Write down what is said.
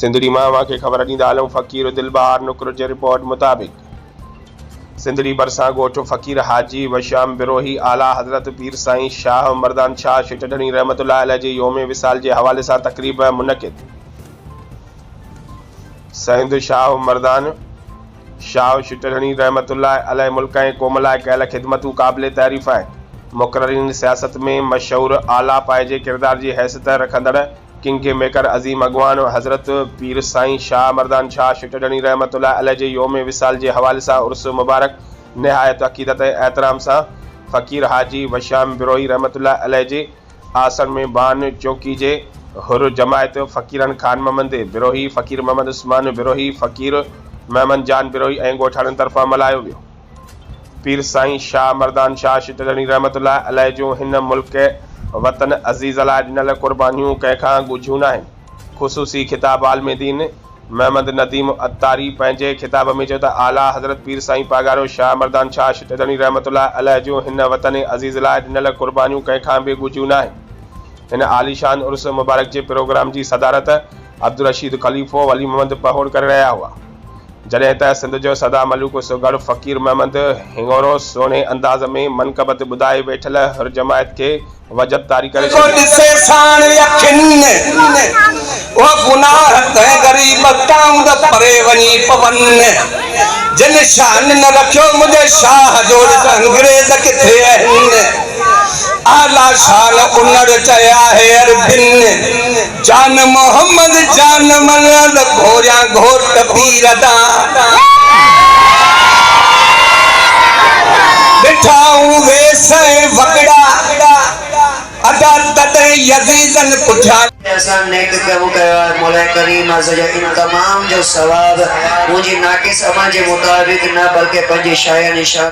सिंधड़ी मां के ख़बर ॾींदा हलूं फ़कीर दिलबहार नुकुर जे रिपोर्ट मुताबिक़ सिंधड़ी भरिसां ॻोठ फ़कीर हाजी वशाम बिरोही आला हज़रत पीर साईं शाह मर्दान शाह शिटढ़णी रहमतुल्लाह अलैह जे योम विसाल जे हवाले सां तक़रीब मुनक़िद। सैयद शाह मर्दान शाह शिटढ़णी रहमतुल्लाह अलैह मुल्क ऐं क़ौम लाइ कयल ख़िदमतूं क़ाबिल तारीफ़ आहिनि। मुक़ररीन सियासत में मशहूर आला पाइजे किरदार जी हैसियत रखंदड़ किंग मेकर अज़ीम अॻवान हज़रत पीर साईं शाह मर्दान शाह शिटढ़णी रहमतुल्लाह अलैह जे योम विसाल जे हवाले सां उर्स मुबारक निहायत अक़ीदत ऐं एहतराम सां फ़कीर हाजी वशाम बिरोही रहमतुल्लाह अलैह जे आसन में बान चौकी जे हुर जमायत फ़कीरन खान महमद बिरोही फ़कीर मोहम्मद उस्मान बिरोही फ़कीर महमद जान बिरोही ऐं ॻोठाणनि तरफ़ां मल्हायो वियो। पीर साईं शाह मर्दान शाह शिटढ़णी रहमतुल्लाह अलैह जो हिन मुल्क वतन अज़ीज़ लाइ ॾिनल क़ुर्बानियूं कंहिंखां ॻुझियूं न आहिनि। ख़ुसूसी ख़िताब आलम दीन महमद नदीम अत्तारी पंहिंजे ख़िताब में चयो त आला हज़रत पीर साईं पागारो शाह मर्दान शाह शिटढ़णी रहमतुल्लाह अलैह जो हिन वतन अज़ीज़ लाइ ॾिनल क़ुर्बानियूं कंहिंखां बि ॻुझियूं न आहिनि। हिन आलीशान उर्स मुबारक जे प्रोग्राम जी सदारत अब्दुल रशीद खलीफ़ो वली मोहम्मद पहोड़ करे रहिया हुआ, जॾहिं त सिंध जो सदा मलूक सुगढ़ फ़कीर महमद हिंगोरो सोने अंदाज़ में मनक़बत ॿुधाए वेठल हर जमायत खे वजद तारी करे आला शान उन्नड़ चया है अरबिन जान मोहम्मद जान मलद घोरिया घोट पीरदा बिठाऊं वेसे वकड़ा अदा तदे यजीदन पुठा ऐसा नेक कम कया मौला करीम अज़जा इन तमाम जो सवाब मुझे नाकिस अमा जे मुताबिक न बल्कि पंजे शाया निशान